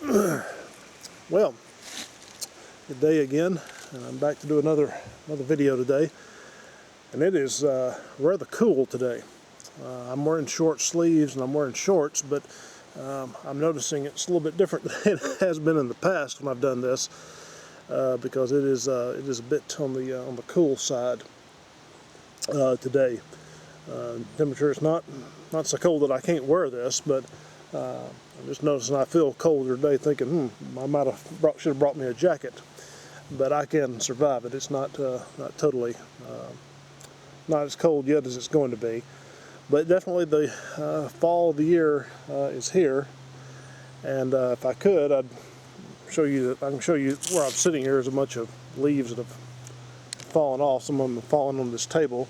Well, good day again, and I'm back to do another video today, and it is rather cool today. I'm wearing short sleeves and I'm wearing shorts, but I'm noticing it's a little bit different than it has been in the past when I've done this, because it is a bit on the cool side today. Temperature is not so cold that I can't wear this, but I'm just noticing I feel colder today, thinking, I should have brought me a jacket, but I can survive it. It's not totally not as cold yet as it's going to be, but definitely the fall of the year is here. And if I could, I'd show you. I can show you where I'm sitting here. There's a bunch of leaves that have fallen off. Some of them have fallen on this table,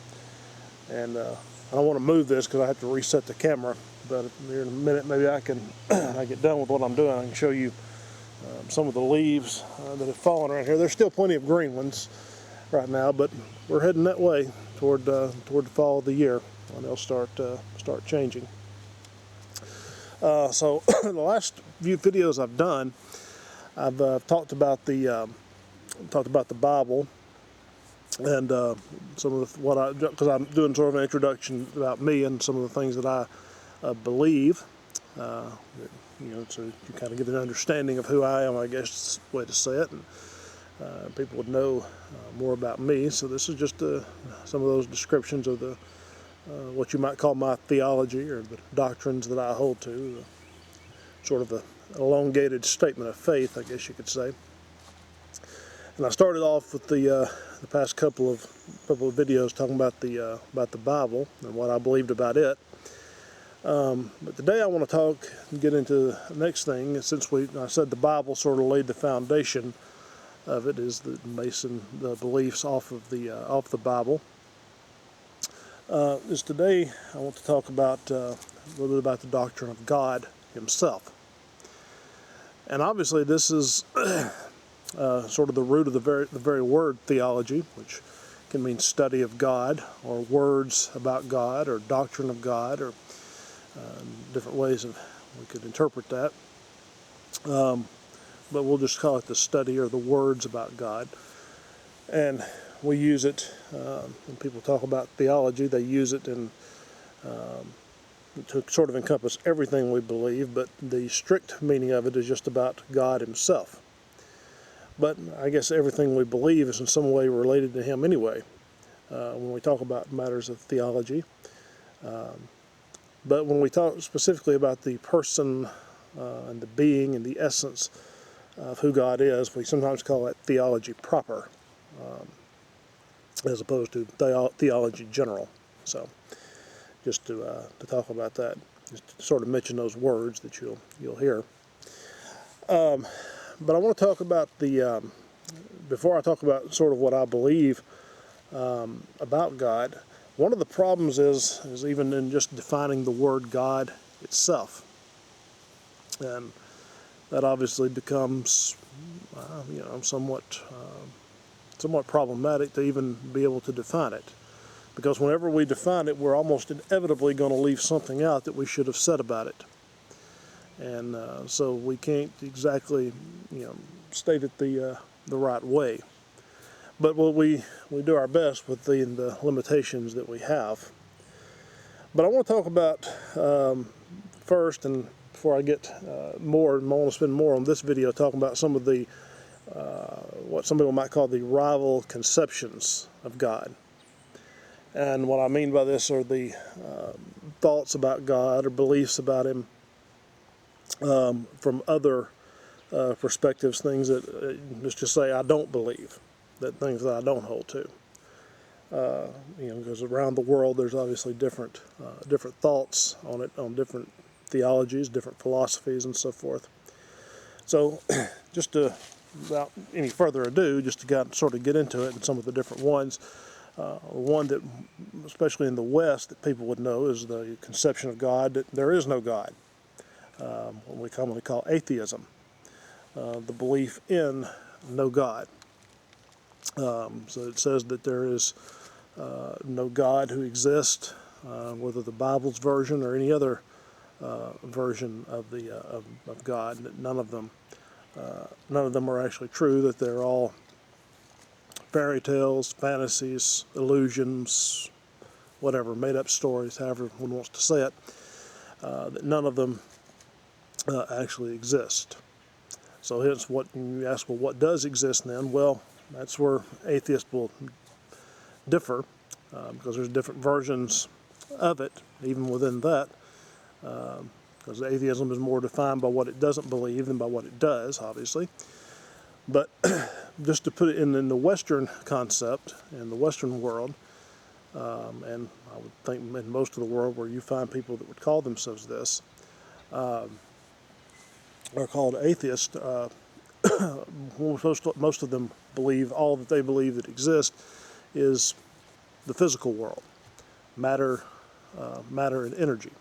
and I don't want to move this because I have to reset the camera. But here in a minute, maybe I can, when I get done with what I'm doing, I can show you some of the leaves that have fallen around here. There's still plenty of green ones right now, but we're heading that way toward the fall of the year when they'll start changing. So the last few videos I've done, I've talked about the Bible and some of because I'm doing sort of an introduction about me and some of the things that I believe, so you kind of get an understanding of who I am, I guess is the way to say it, and people would know more about me. So this is just some of those descriptions of the what you might call my theology, or the doctrines that I hold to, sort of an elongated statement of faith, I guess you could say. And I started off with the past couple of videos talking about the Bible and what I believed about it. But today I want to get into the next thing. Since I said the Bible sort of laid the foundation of it, is the beliefs off the Bible. Today I want to talk about a little bit about the doctrine of God Himself. And obviously this is sort of the root of the very word theology, which can mean study of God, or words about God, or doctrine of God, or different ways we could interpret that. But we'll just call it the study or the words about God. And we use it, when people talk about theology, they use it to sort of encompass everything we believe, but the strict meaning of it is just about God Himself. But I guess everything we believe is in some way related to Him anyway, when we talk about matters of theology. But when we talk specifically about the person and the being and the essence of who God is, we sometimes call that theology proper, as opposed to theology general. So just to talk about that, just to sort of mention those words that you'll hear. But I want to talk about before I talk about sort of what I believe about God. One of the problems is even in just defining the word God itself, and that obviously becomes somewhat problematic to even be able to define it, because whenever we define it, we're almost inevitably going to leave something out that we should have said about it, and so we can't exactly state it the right way. But we do our best within the limitations that we have. But I want to talk about first, and before I get I want to spend more on this video talking about some of the what some people might call the rival conceptions of God. And what I mean by this are the thoughts about God or beliefs about Him from other perspectives, things that let's just say I don't believe, things that I don't hold to. Because around the world there's obviously different thoughts on it, on different theologies, different philosophies, and so forth. So, without any further ado, just to sort of get into it and some of the different ones. One that, especially in the West, that people would know is the conception of God that there is no God. What we commonly call atheism, the belief in no God. So it says that there is no God who exists, whether the Bible's version or any other version of the of God. None of them are actually true. That they're all fairy tales, fantasies, illusions, whatever, made-up stories, however one wants to say it. That none of them actually exist. So hence, what you ask, well, what does exist then? Well, that's where atheists will differ, because there's different versions of it, even within that. Because atheism is more defined by what it doesn't believe than by what it does, obviously. But just to put it in the Western concept, in the Western world, and I would think in most of the world where you find people that would call themselves this, are called atheists. Most of them believe all that they believe that exists is the physical world, matter and energy.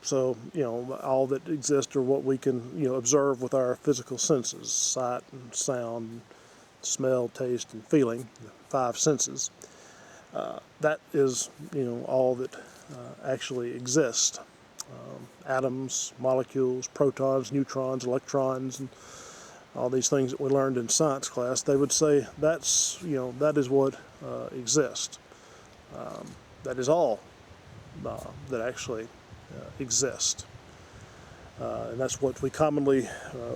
So, all that exists are what we can, observe with our physical senses: sight and sound, smell, taste, and feeling, the five senses. That is, all that actually exists. Atoms, molecules, protons, neutrons, electrons, and all these things that we learned in science class, they would say that's, that is what exists. That is all that actually exists. And that's what we commonly,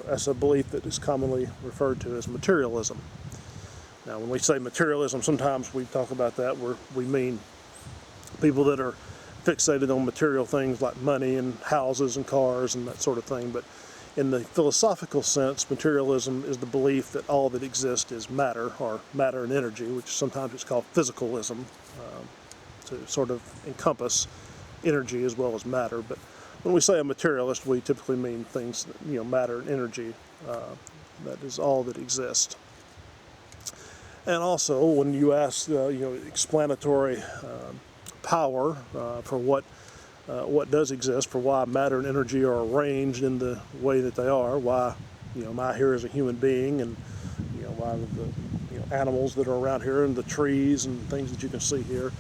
that's a belief that is commonly referred to as materialism. Now, when we say materialism, sometimes we talk about that where we mean people that are fixated on material things like money and houses and cars and that sort of thing. But in the philosophical sense, materialism is the belief that all that exists is matter, or matter and energy, which sometimes it's called physicalism, to sort of encompass energy as well as matter. But when we say a materialist, we typically mean things that, matter and energy. That is all that exists. And also, when you ask, explanatory power for what does exist, for why matter and energy are arranged in the way that they are, why, am I here as a human being, and why the animals that are around here and the trees and things that you can see here,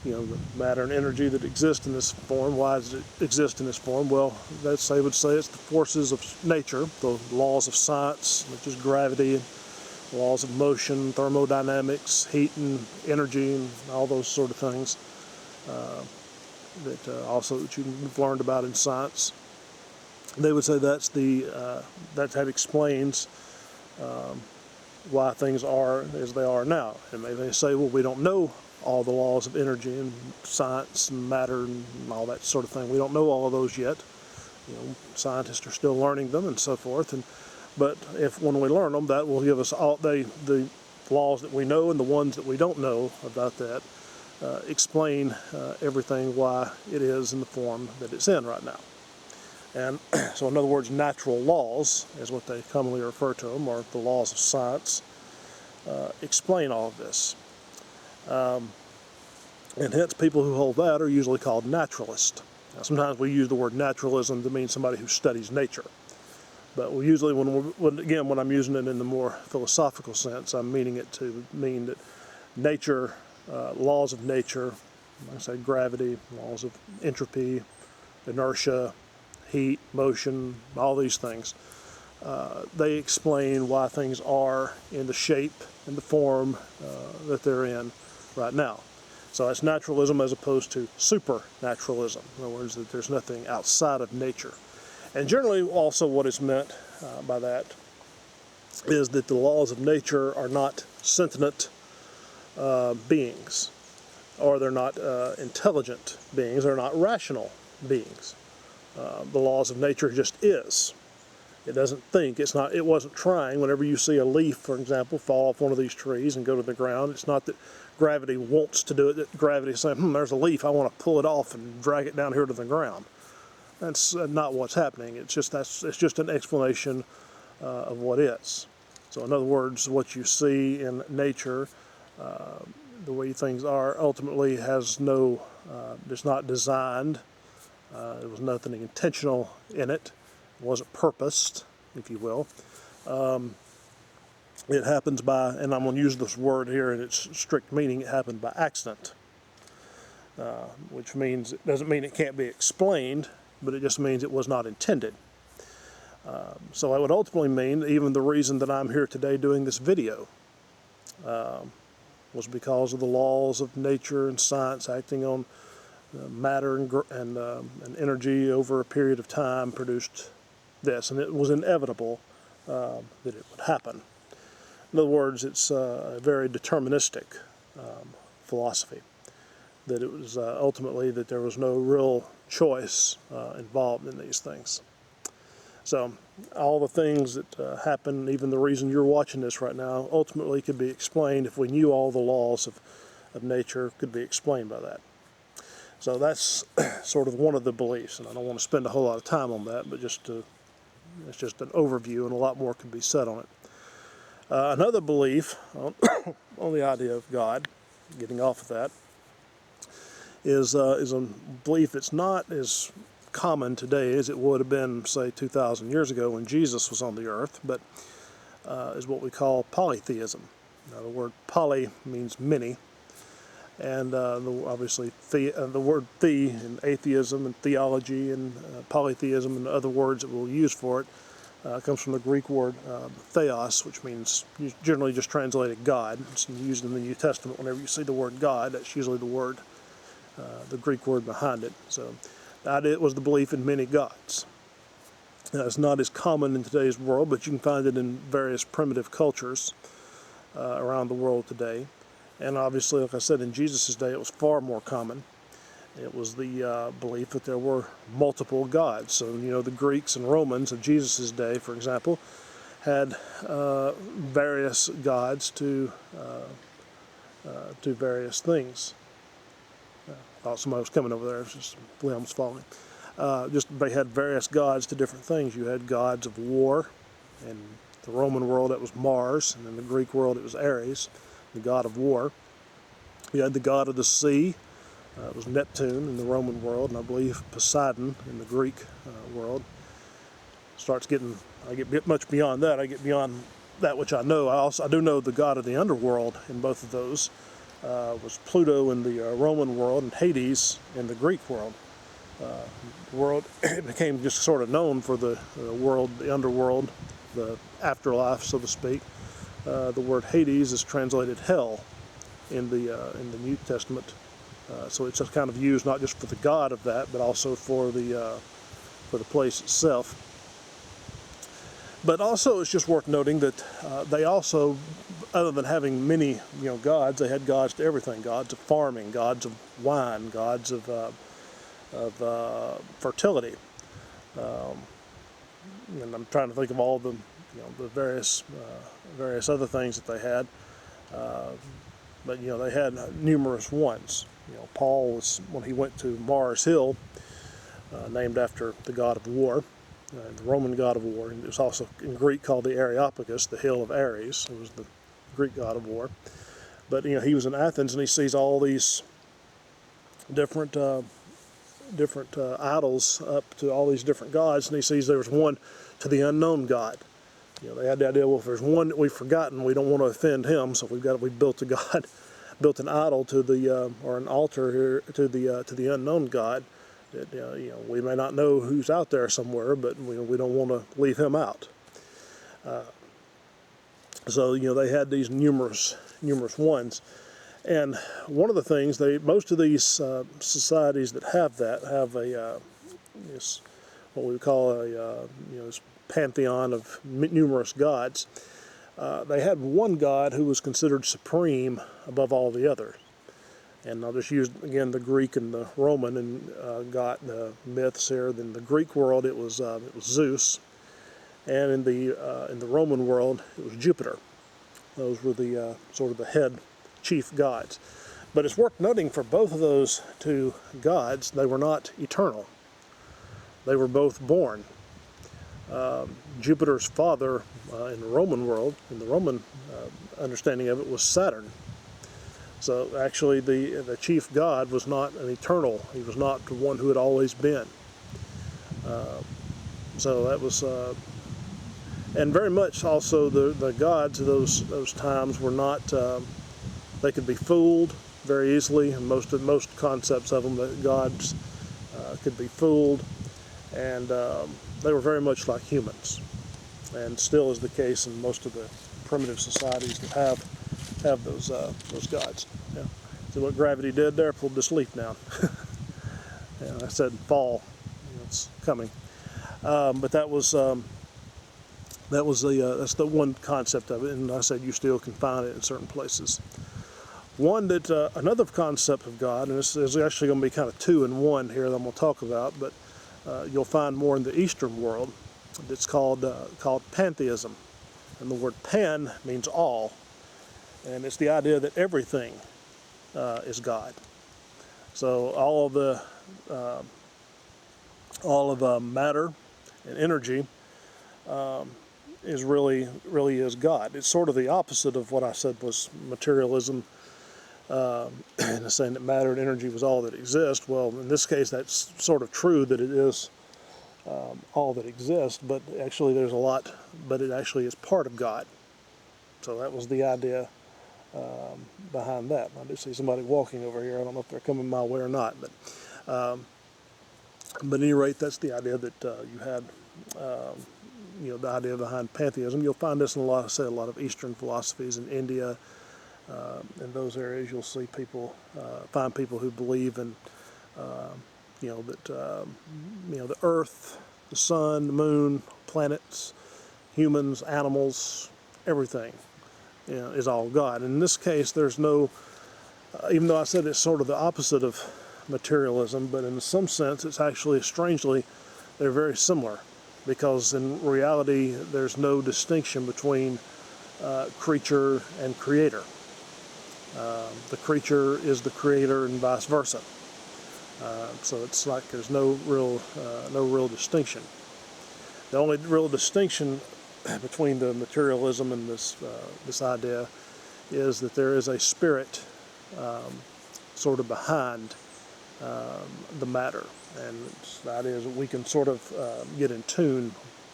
the matter and energy that exist in this form. Why does it exist in this form? Well, they would say it's the forces of nature, the laws of science, which is gravity, laws of motion, thermodynamics, heat and energy, and all those sort of things that you've learned about in science. They would say that explains why things are as they are now. And they say, well, we don't know all the laws of energy and science and matter and all that sort of thing. We don't know all of those yet. Scientists are still learning them and so forth. But when we learn them, that will give us all the laws that we know and the ones that we don't know about that. Explain everything why it is in the form that it's in right now. And so, in other words, natural laws is what they commonly refer to them, or the laws of science, explain all of this. And hence, people who hold that are usually called naturalists. Now, sometimes we use the word naturalism to mean somebody who studies nature. But we usually, when I'm using it in the more philosophical sense, I'm meaning it to mean that nature, laws of nature, like I say, gravity, laws of entropy, inertia, heat, motion, all these things, they explain why things are in the shape and the form that they're in right now. So that's naturalism as opposed to supernaturalism. In other words, that there's nothing outside of nature. And generally also what is meant by that is that the laws of nature are not sentient beings, or they're not intelligent beings, they're not rational beings. The laws of nature just is. It doesn't think. It wasn't trying. Whenever you see a leaf, for example, fall off one of these trees and go to the ground, it's not that gravity wants to do it. That gravity is saying, there's a leaf, I want to pull it off and drag it down here to the ground. That's not what's happening. It's just an explanation of what is. So in other words, what you see in nature, the way things are, ultimately has no, it's not designed. There was nothing intentional in it. It wasn't purposed, if you will. It happens by, and I'm going to use this word here in its strict meaning, it happened by accident. which means it doesn't mean it can't be explained, but it just means it was not intended. So it would ultimately mean even the reason that I'm here today doing this video was because of the laws of nature and science acting on matter and energy over a period of time produced this, and it was inevitable that it would happen. In other words, it's a very deterministic philosophy, that it was ultimately that there was no real choice involved in these things. So all the things that happen, even the reason you're watching this right now, ultimately could be explained if we knew all the laws of nature could be explained by that. So that's sort of one of the beliefs, and I don't want to spend a whole lot of time on that, but it's just an overview, and a lot more can be said on it. Another belief on, on the idea of God, getting off of that, is a belief that's not as common today as it would have been, say, 2,000 years ago when Jesus was on the earth, but is what we call polytheism. Now, the word poly means many, and obviously the word the in atheism and theology and polytheism and other words that we'll use for it comes from the Greek word theos, which means generally just translated God. It's used in the New Testament. Whenever you see the word God, that's usually the word, the Greek word behind it. So that it was the belief in many gods. Now, it's not as common in today's world, but you can find it in various primitive cultures around the world today. And obviously, like I said, in Jesus' day, it was far more common. It was the belief that there were multiple gods. So, you know, the Greeks and Romans of Jesus' day, for example, had various gods to various things. I thought somebody was coming over there. It's just limbs falling. They had various gods to different things. You had gods of war. In the Roman world, it was Mars, and in the Greek world, it was Ares, the god of war. You had the god of the sea. It was Neptune in the Roman world, and I believe Poseidon in the Greek world. I get much beyond that. I get beyond that which I know. I do know the god of the underworld in both of those was Pluto in the Roman world and Hades in the Greek world. It became just sort of known for the world, the underworld, the afterlife, so to speak. The word Hades is translated hell in the New Testament, so it's just kind of used not just for the god of that, but also for the place itself. But also, it's just worth noting that they also, other than having many gods, they had gods to everything: gods of farming, gods of wine, gods of fertility. And I'm trying to think of all the various other things that they had. But they had numerous ones. Paul was, when he went to Mars Hill, named after the god of war, the Roman god of war. And it was also in Greek called the Areopagus, the hill of Ares. It was the Greek god of war. But he was in Athens, and he sees all these different idols up to all these different gods, and he sees there was one to the unknown God. They had the idea, well, if there's one that we've forgotten, we don't want to offend him, so we built a god, built an idol to the or an altar here to the unknown God. That we may not know who's out there somewhere, but we don't want to leave him out. So they had these numerous ones. And one of the things, most of these societies that have that have what we call this pantheon of numerous gods. They had one god who was considered supreme above all the others. And I'll just use again the Greek and the Roman and got the myths here. In the Greek world, it was Zeus, and in the Roman world, it was Jupiter. Those were the sort of the head chief gods. But it's worth noting for both of those two gods, they were not eternal. They were both born. Jupiter's father in the Roman world, in the Roman understanding of it, was Saturn. So actually the chief god was not an eternal. He was not the one who had always been. So that was... and very much also the gods of those times were not... they could be fooled. very easily. Most concepts of them, that gods could be fooled, and they were very much like humans, and still is the case in most of the primitive societies that have those gods. Yeah. See what gravity did there? Pulled this leaf down. Yeah, I said fall. It's coming. But that's the one concept of it, and I said you still can find it in certain places. Another concept of God, and this is actually going to be kind of two in one here that I'm going to talk about, but you'll find more in the Eastern world. It's called pantheism, and the word pan means all, and it's the idea that everything is God. So all of matter and energy is really is God. It's sort of the opposite of what I said was materialism, and saying that matter and energy was all that exists. Well, in this case, that's sort of true that it is all that exists, but actually there's a lot, but it actually is part of God. So that was the idea behind that. I do see somebody walking over here. I don't know if they're coming my way or not, but at any rate, that's the idea that you had. The idea behind pantheism. You'll find this in a lot of Eastern philosophies in India. In those areas, you'll see find people who believe in, that the Earth, the sun, the moon, planets, humans, animals, everything, is all God. And in this case, there's no, even though I said it's sort of the opposite of materialism, but in some sense, it's actually strangely, they're very similar. Because in reality, there's no distinction between creature and creator. The creature is the creator, and vice versa. So it's like there's no real distinction. The only real distinction between the materialism and this idea is that there is a spirit sort of behind the matter. And that is, we can sort of get in tune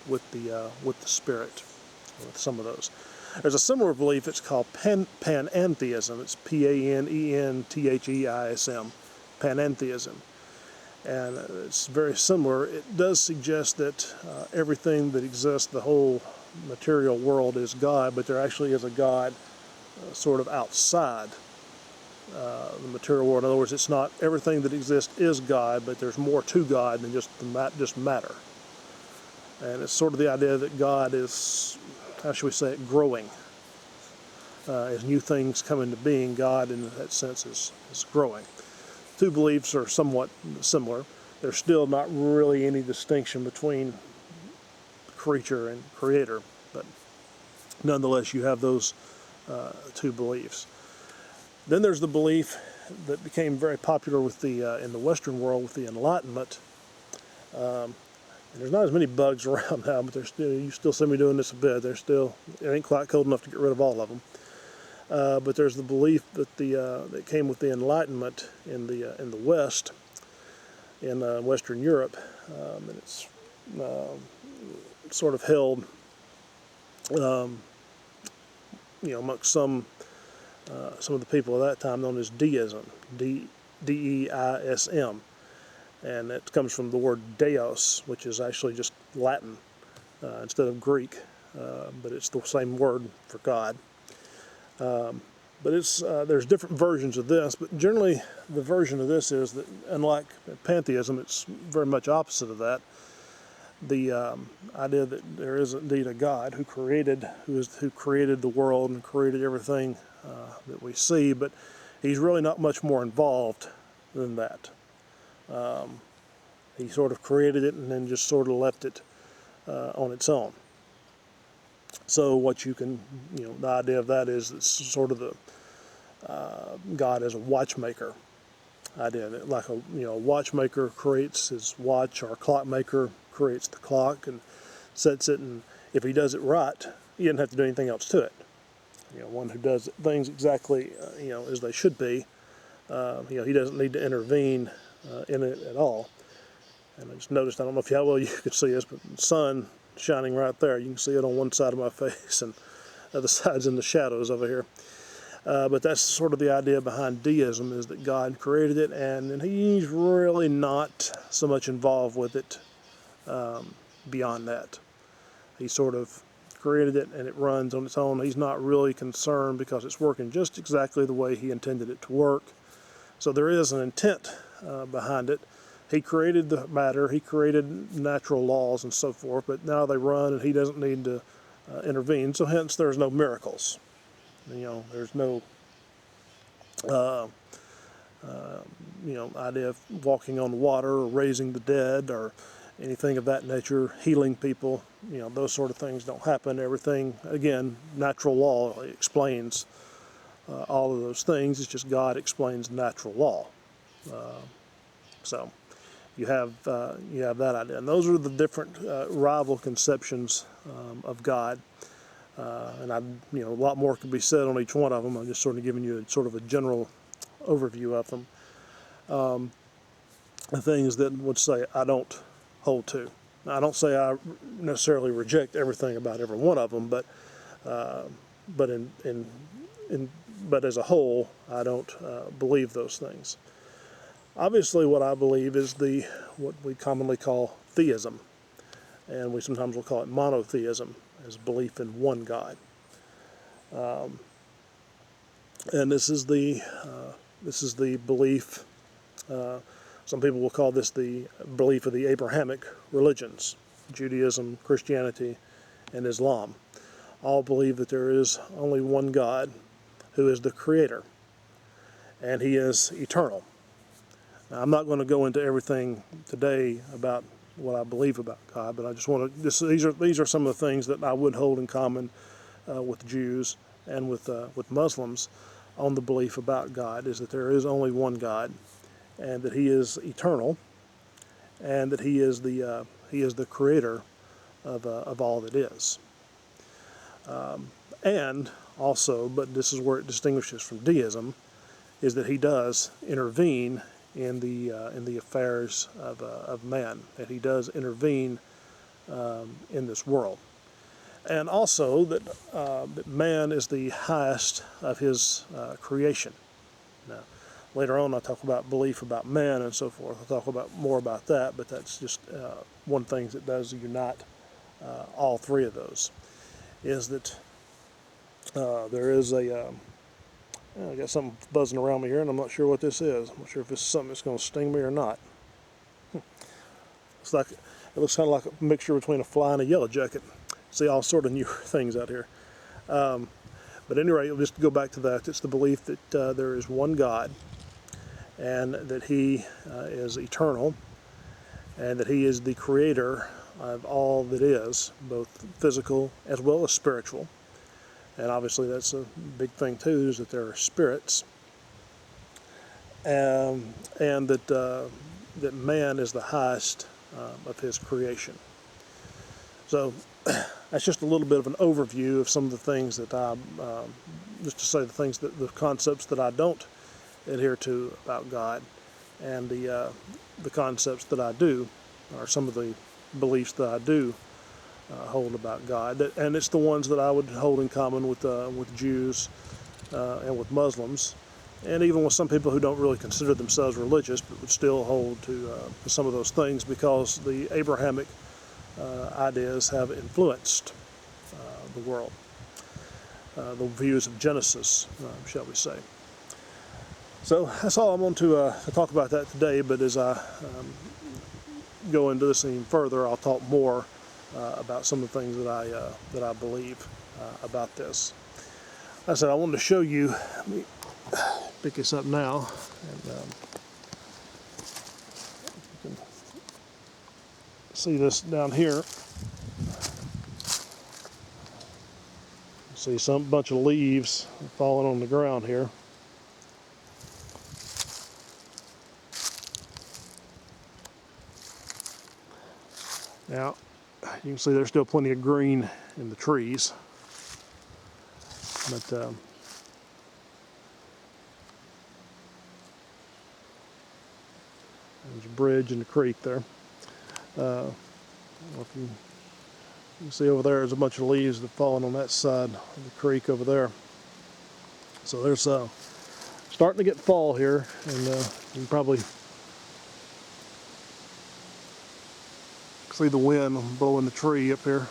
with the spirit, with some of those. There's a similar belief. It's called panentheism. It's Panentheism, panentheism, and it's very similar. It does suggest that everything that exists, the whole material world, is God, but there actually is a God sort of outside the material world. In other words, it's not everything that exists is God, but there's more to God than just matter. And it's sort of the idea that God is, how should we say it, growing. As new things come into being, God in that sense is growing. Two beliefs are somewhat similar. There's still not really any distinction between creature and creator, but nonetheless you have those two beliefs. Then there's the belief that became very popular with in the Western world with the Enlightenment. And there's not as many bugs around now, but you still see me doing this a bit. It ain't quite cold enough to get rid of all of them. But there's the belief that that came with the Enlightenment in the West, in Western Europe, and it's sort of held, amongst some of the people at that time, known as deism, D-E-I-S-M, and it comes from the word deos, which is actually just Latin instead of Greek, but it's the same word for God. But there's different versions of this, but generally the version of this is that, unlike pantheism, it's very much opposite of that. The idea that there is indeed a God who created the world and created everything that we see, but he's really not much more involved than that. He sort of created it and then just sort of left it on its own. So what you can, the idea of that is it's sort of the God as a watchmaker idea. That like a watchmaker creates his watch, or a clockmaker creates the clock and sets it, and if he does it right, he doesn't have to do anything else to it. One who does things exactly as they should be, he doesn't need to intervene in it at all. And I just noticed, I don't know how well you can see this, but the sun shining right there. You can see it on one side of my face, and the other side's in the shadows over here. But that's sort of the idea behind deism, is that God created it, and he's really not so much involved with it beyond that. He sort of created it and it runs on its own. He's not really concerned because it's working just exactly the way he intended it to work. So there is an intent behind it. He created the matter, he created natural laws and so forth, but now they run and he doesn't need to intervene. So hence there's no miracles. There's no idea of walking on water or raising the dead or anything of that nature, healing people. Those sort of things don't happen. Everything, again, natural law explains all of those things. It's just God explains natural law. So you have that idea, and those are the different rival conceptions of God. And a lot more could be said on each one of them. I'm just sort of giving you sort of a general overview of them. The things that would say I don't hold to. Now, I don't say I necessarily reject everything about every one of them, but as a whole, I don't believe those things. Obviously, what I believe is what we commonly call theism, and we sometimes will call it monotheism, as belief in one God. And this is the belief. Some people will call this the belief of the Abrahamic religions, Judaism, Christianity, and Islam. All believe that there is only one God who is the creator, and he is eternal. Now, I'm not going to go into everything today about what I believe about God, but I just want to. These are some of the things that I would hold in common with Jews and with Muslims on the belief about God, is that there is only one God, and that he is eternal, and that he is the creator of all that is. And also, but this is where it distinguishes from deism, is that he does intervene in the affairs of man, that he does intervene in this world, and also that man is the highest of his creation. Now, later on, I'll talk about belief about man and so forth. I'll talk more about that, but that's just one thing that does unite all three of those, is that there is I got something buzzing around me here, and I'm not sure what this is. I'm not sure if this is something that's going to sting me or not. It looks kind of like a mixture between a fly and a yellow jacket. See all sort of new things out here. But anyway, just to go back to that, it's the belief that there is one God, and that he is eternal, and that he is the creator of all that is, both physical as well as spiritual. And obviously that's a big thing too, is that there are spirits, and that man is the highest of his creation. So that's just a little bit of an overview of some of the things that just to say the concepts that I don't adhere to about God, and the concepts that I do, or some of the beliefs that I do hold about God, and it's the ones that I would hold in common with Jews and with Muslims, and even with some people who don't really consider themselves religious, but would still hold to some of those things, because the Abrahamic ideas have influenced the world, the views of Genesis, shall we say. So that's all I'm going to talk about that today, but as I go into this even further, I'll talk more about some of the things that I believe about this. Like I said, I wanted to show you. Let me pick this up now, and you can see this down here. See some bunch of leaves falling on the ground here. Now, you can see there's still plenty of green in the trees, but there's a bridge and a creek there. If you can see over there, there's a bunch of leaves that have fallen on that side of the creek over there. So there's starting to get fall here, and you can probably see the wind blowing the tree up here.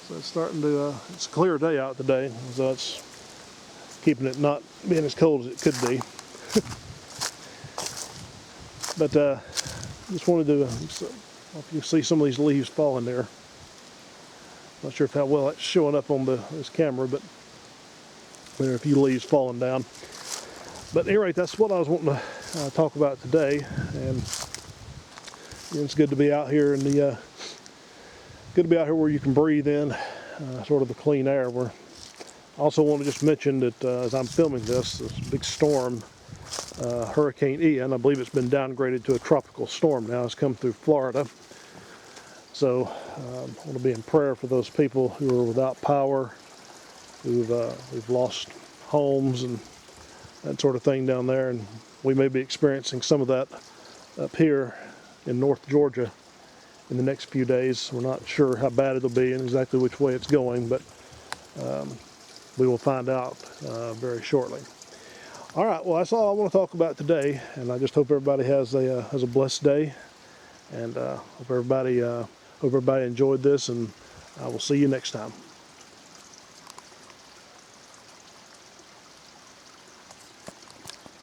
So it's starting to, it's a clear day out today, so it's keeping it not being as cold as it could be. But just wanted to, if you see some of these leaves falling there. Not sure how well that's showing up on this camera, but there are a few leaves falling down. But anyway, that's what I was wanting to talk about today, and it's good to be out here in the good to be out here where you can breathe in sort of the clean air. I also want to just mention that as I'm filming this big storm, Hurricane Ian, I believe it's been downgraded to a tropical storm now. It's come through Florida. So I want to be in prayer for those people who are without power, who've lost homes and that sort of thing down there. And we may be experiencing some of that up here in North Georgia in the next few days. We're not sure how bad it'll be and exactly which way it's going, but we will find out very shortly. All right, well, that's all I want to talk about today, and I just hope everybody has a blessed day, and hope everybody enjoyed this, and I will see you next time.